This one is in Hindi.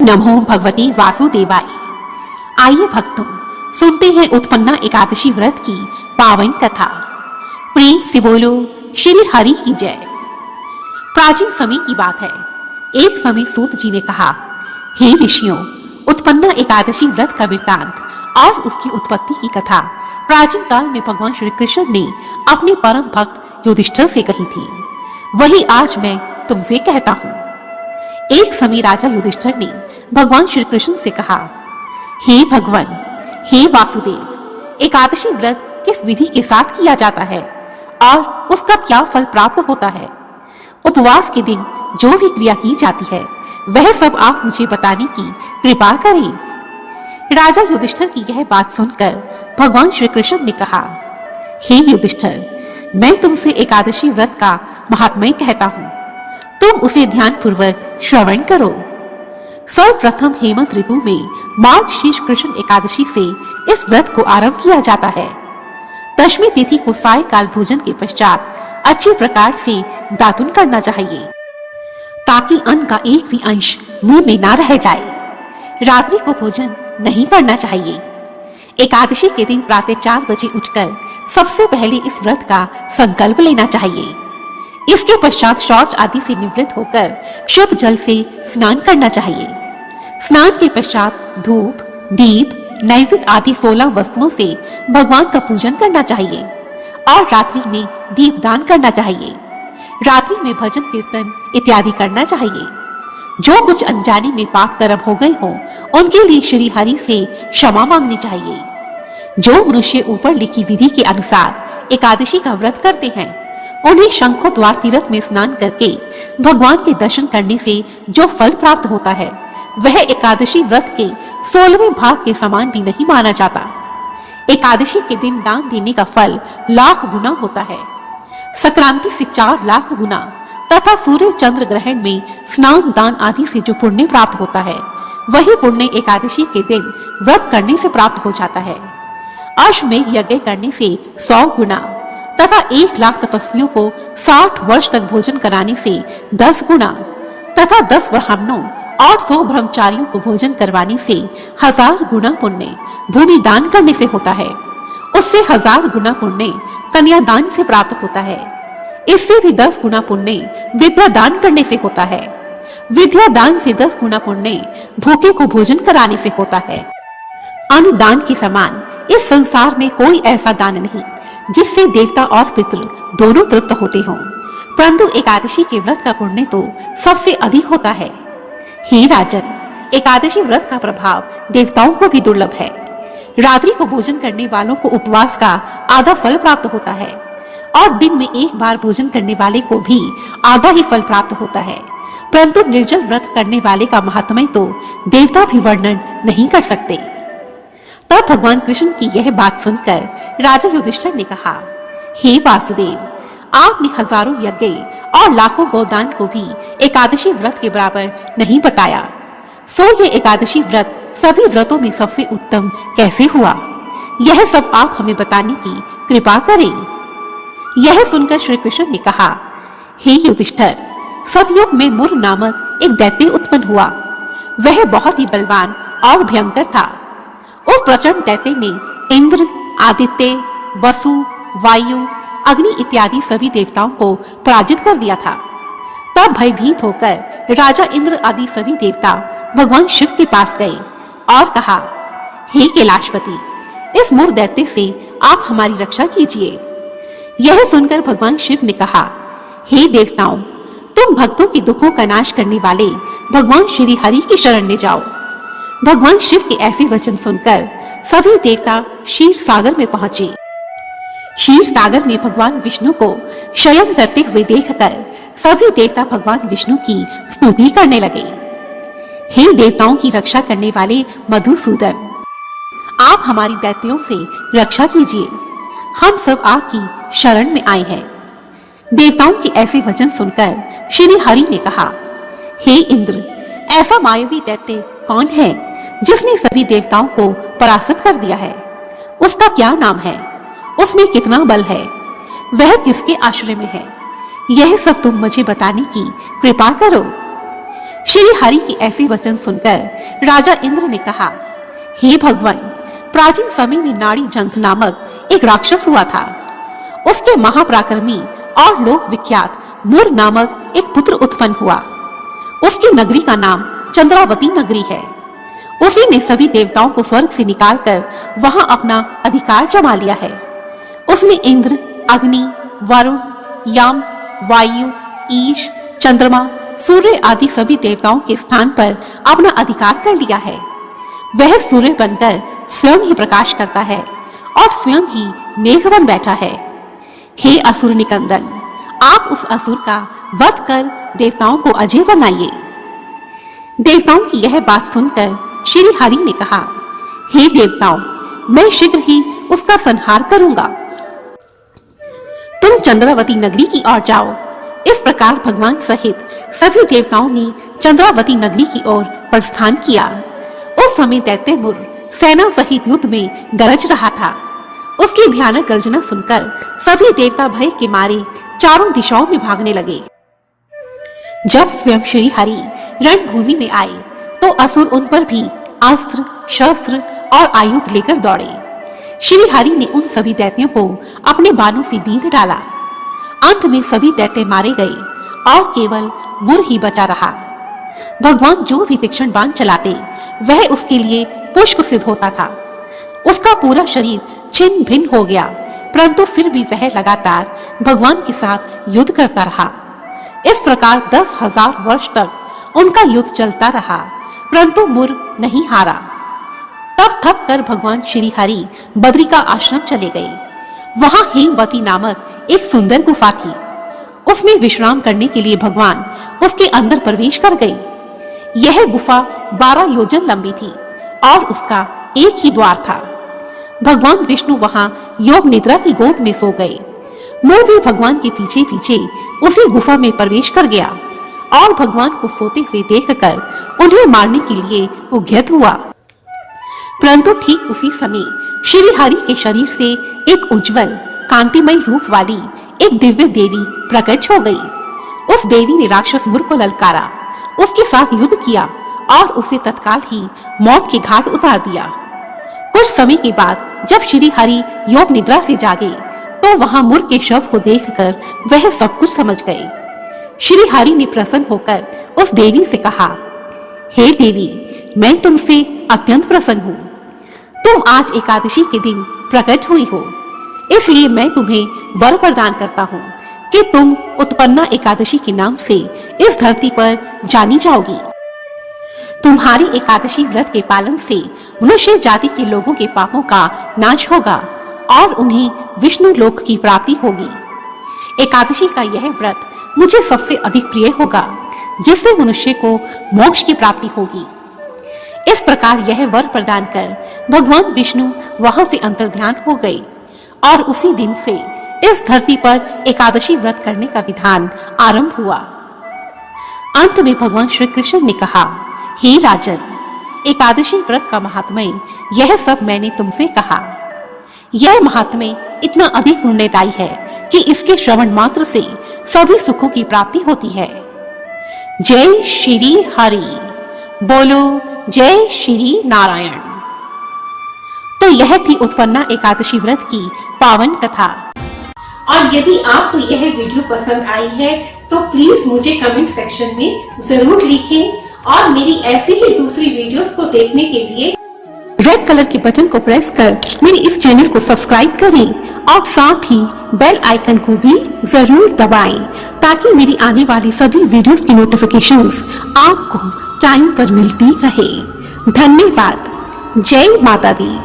नमो भगवते वासुदेवाय। आइए भक्तों, सुनते हैं उत्पन्ना एकादशी व्रत की पावन कथा। प्रेम से बोलो श्री हरि की जय। प्राचीन समय की बात है। एक समय सूत जी ने कहा, हे ऋषियों, उत्पन्ना एकादशी व्रत का वृत्तांत और उसकी उत्पत्ति की कथा प्राचीन काल में भगवान श्री कृष्ण ने अपने परम भक्त युधिष्ठिर से कही थी। वही आज मैं तुमसे कहता हूँ। एक समय राजा युधिष्ठिर ने भगवान श्री कृष्ण से कहा, हे भगवान, हे वासुदेव, एकादशी व्रत किस विधि के साथ किया जाता है और उसका क्या फल प्राप्त होता है? उपवास के दिन जो भी क्रिया की जाती है वह सब आप मुझे बताने की कृपा करें। राजा युधिष्ठिर की यह बात सुनकर भगवान श्री कृष्ण ने कहा, हे युधिष्ठिर, मैं तुमसे एकादशी व्रत का महात्म्य कहता हूँ, तुम उसे ध्यान पूर्वक श्रवण करो। सर्वप्रथम हेमंत ऋतु में मार्गशीर्ष कृष्ण एकादशी से इस व्रत को आरंभ किया जाता है। दशमी तिथि को सायकाल भोजन के पश्चात अच्छे प्रकार से दातुन करना चाहिए ताकि अन्न का एक भी अंश मुंह में ना रह जाए। रात्रि को भोजन नहीं करना चाहिए। एकादशी के दिन प्रातः 4 बजे उठकर सबसे पहले इस व्रत का संकल्प लेना चाहिए। इसके पश्चात शौच आदि से निवृत्त होकर शुद्ध जल से स्नान करना चाहिए। स्नान के पश्चात धूप, दीप, नैवेद्य आदि 16 वस्तुओं से भगवान का पूजन करना चाहिए और रात्रि में दीपदान करना चाहिए। रात्रि में भजन कीर्तन इत्यादि करना चाहिए। जो कुछ अनजाने में पाप कर्म हो गए हों उनके लिए श्री हरि से क्षमा मांगनी चाहिए। जो मनुष्य ऊपर लिखी विधि के अनुसार एकादशी का व्रत करते हैं उन्हें शंखों द्वार तीर्थ में स्नान करके भगवान के दर्शन करने से जो फल प्राप्त होता है वह एकादशी व्रत के 16वें भाग के समान भी नहीं माना जाता। एकादशी के दिन दान देने का फल लाख गुना होता है, संक्रांति से 4 लाख गुना, तथा सूर्य चंद्र ग्रहण में स्नान दान आदि से जो पुण्य प्राप्त होता है वही पुण्य एकादशी के दिन व्रत करने से प्राप्त हो जाता है। अश्वमेध यज्ञ करने से 100 गुना तथा 1 लाख तपस्वियों को 60 वर्ष तक भोजन कराने से 10 गुना तथा 10 ब्राह्मणों और 100 ब्रह्मचारियों को भोजन करवाने से 1000 गुना पुण्य भूमि दान करने से होता है। उससे 1000 गुना पुण्य कन्यादान से प्राप्त होता है। इससे भी 10 गुना पुण्य विद्या दान करने से होता है। विद्या दान से 10 गुना पुण्य भूखे को भोजन कराने से होता है। अन्न दान के समान इस संसार में कोई ऐसा दान नहीं जिससे देवता और पितृ दोनों तृप्त होते हों, परंतु एकादशी के व्रत का पुण्य तो सबसे अधिक होता है। हे राजन, एकादशी व्रत का प्रभाव देवताओं को भी दुर्लभ है। रात्रि को भोजन करने वालों को उपवास का आधा फल प्राप्त होता है और दिन में एक बार भोजन करने वाले को भी आधा ही फल प्राप्त होता है, परंतु निर्जल व्रत करने वाले का महात्म्य तो देवता भी वर्णन नहीं कर सकते। तब भगवान कृष्ण की यह बात सुनकर राजा युधिष्ठिर ने कहा, हे वासुदेव, आपने हजारों यज्ञ और लाखों गोदान को भी एकादशी व्रत के बराबर नहीं बताया, सो ये एकादशी व्रत सभी व्रतों में सबसे उत्तम कैसे हुआ? यह सब आप हमें बताने की कृपा करें। यह सुनकर श्री कृष्ण ने कहा, हे युधिष्ठिर, सतयुग में मुर नामक एक दैत्य उत्पन्न हुआ। वह बहुत ही बलवान और भयंकर था। उस प्रचंड दैत्य ने इंद्र, आदित्य, वसु, वायु, अग्नि इत्यादि सभी देवताओं को पराजित कर दिया था। तब भयभीत होकर राजा इंद्र आदि सभी देवता भगवान शिव के पास गए और कहा, हे कैलाशपति, इस मूर्ख दैत्य से आप हमारी रक्षा कीजिए। यह सुनकर भगवान शिव ने कहा, हे देवताओं, तुम भक्तों के दुखों का नाश करने वाले भगवान श्री हरि की शरण में जाओ। भगवान शिव के ऐसे वचन सुनकर सभी देवता क्षीर सागर में पहुंचे। क्षीर सागर में भगवान विष्णु को शयन करते हुए देखकर सभी देवता भगवान विष्णु की स्तुति करने लगे। हे देवताओं की रक्षा करने वाले मधुसूदन, आप हमारी दैत्यों से रक्षा कीजिए। हम सब आपकी शरण में आए हैं। देवताओं के ऐसे वचन सुनकर श्री हरि ने कहा, हे इंद्र, ऐसा मायावी दैत्य कौन है जिसने सभी देवताओं को परास्त कर दिया है? उसका क्या नाम है? उसमें कितना बल है? वह किसके आश्रय में है? यह सब तुम मुझे बताने की कृपा करो। श्री हरि के ऐसे वचन सुनकर राजा इंद्र ने कहा, हे भगवान, प्राचीन समय में नाड़ी जंख नामक एक राक्षस हुआ था। उसके महापराक्रमी और लोक विख्यात मुर नामक एक पुत्र उत्पन्न हुआ। उसकी नगरी का नाम चंद्रावती नगरी है। उसी ने सभी देवताओं को स्वर्ग से निकालकर वहां अपना अधिकार जमा लिया है। उसने इंद्र, अग्नि, वरुण, यम, वायु, ईश, चंद्रमा, सूर्य आदि सभी देवताओं के स्थान पर अपना अधिकार कर लिया है। वह सूर्य बनकर स्वयं ही प्रकाश करता है और स्वयं ही मेघ बन बैठा है। हे असुर निकंदन, आप उस असुर का वध कर देवताओं को अजय बनाइए। देवताओं की यह बात सुनकर श्री हरि ने कहा, हे देवताओं, मैं शीघ्र ही उसका संहार करूंगा। तुम चंद्रावती नगरी की ओर जाओ। इस प्रकार भगवान सहित सभी देवताओं ने चंद्रावती नगरी की ओर प्रस्थान किया। उस समय दैत्य मुर सेना सहित युद्ध में गरज रहा था। उसकी भयानक गर्जना सुनकर सभी देवता भय के मारे चारों दिशाओं में भागने लगे। जब स्वयं श्री हरि रणभूमि में आए तो असुर उन पर भी अस्त्र, शस्त्र और आयुध लेकर दौड़े। श्री हरि ने उन सभी दैत्यों को अपने बाणों से बींध डाला। अंत में सभी दैत्य मारे गए और केवल मुर ही बचा रहा। भगवान जो भी तीक्ष्ण बाण चलाते वह उसके लिए पुष्प सिद्ध होता था। उसका पूरा शरीर छिन्न भिन्न हो गया, परंतु फिर भी वह लगातार भगवान के साथ युद्ध करता रहा। इस प्रकार 10,000 वर्ष तक उनका युद्ध चलता रहा, परंतु मुर नहीं हारा। तब थक कर भगवान श्री हरि बद्री का आश्रम चले गए। वहां हेमवती नामक एक सुंदर गुफा थी। उसमें विश्राम करने के लिए भगवान उसके अंदर प्रवेश कर गए। यह गुफा 12 योजन लंबी थी और उसका एक ही द्वार था। भगवान विष्णु वहां योग निद्रा की गोद में सो गए। मोर भी भगवान के पीछे पीछे उसी गुफा में प्रवेश कर गया और भगवान को सोते हुए देखकर उन्हें मारने के लिए उद्यत हुआ। परंतु ठीक उसी समय श्री हरि के शरीर से एक उज्जवल कांतिमय रूप वाली एक दिव्य देवी प्रकट हो गई। उस देवी ने राक्षस मुर को ललकारा, उसके साथ युद्ध किया और उसे तत्काल ही मौत के घाट उतार दिया। कुछ समय के बाद जब श्री हरि योग निद्रा से जागे तो वहां मुर के शव को देखकर वह सब कुछ समझ गए। श्री हरि ने प्रसन्न होकर उस देवी से कहा, हे देवी, मैं तुमसे अत्यंत प्रसन्न हूँ। तुम आज एकादशी के दिन प्रकट हुई हो, इसलिए मैं तुम्हें वर प्रदान करता हूँ कि तुम उत्पन्ना एकादशी के नाम से इस धरती पर जानी जाओगी। तुम्हारी एकादशी व्रत के पालन से मनुष्य जाति के लोगों के पापों का नाश होगा और उन्हें विष्णु लोक की प्राप्ति होगी। एकादशी का यह व्रत मुझे सबसे अधिक प्रिय होगा, जिससे मनुष्य को मोक्ष की प्राप्ति होगी। इस प्रकार यह वर प्रदान कर भगवान विष्णु वहां से अंतर्ध्यान हो गए और उसी दिन से इस धरती पर एकादशी व्रत करने का विधान आरंभ हुआ। अंत में भगवान श्री कृष्ण ने कहा, हे राजन, एकादशी व्रत का महात्म्य यह सब मैंने तुमसे कहा। यह महात्म्य इतना अधिक पुण्यदायी है कि इसके श्रवण मात्र से सभी सुखों की प्राप्ति होती है। जय श्री हरि बोलो, जय श्री नारायण। तो यह थी उत्पन्ना एकादशी व्रत की पावन कथा। और यदि आपको यह वीडियो पसंद आई है तो प्लीज मुझे कमेंट सेक्शन में जरूर लिखें और मेरी ऐसी ही दूसरी वीडियोस को देखने के लिए रेड कलर के बटन को प्रेस कर मेरे इस चैनल को सब्सक्राइब करें और साथ ही बेल आइकन को भी जरूर दबाएं ताकि मेरी आने वाली सभी वीडियोस की नोटिफिकेशंस आपको टाइम पर मिलती रहे। धन्यवाद। जय माता दी।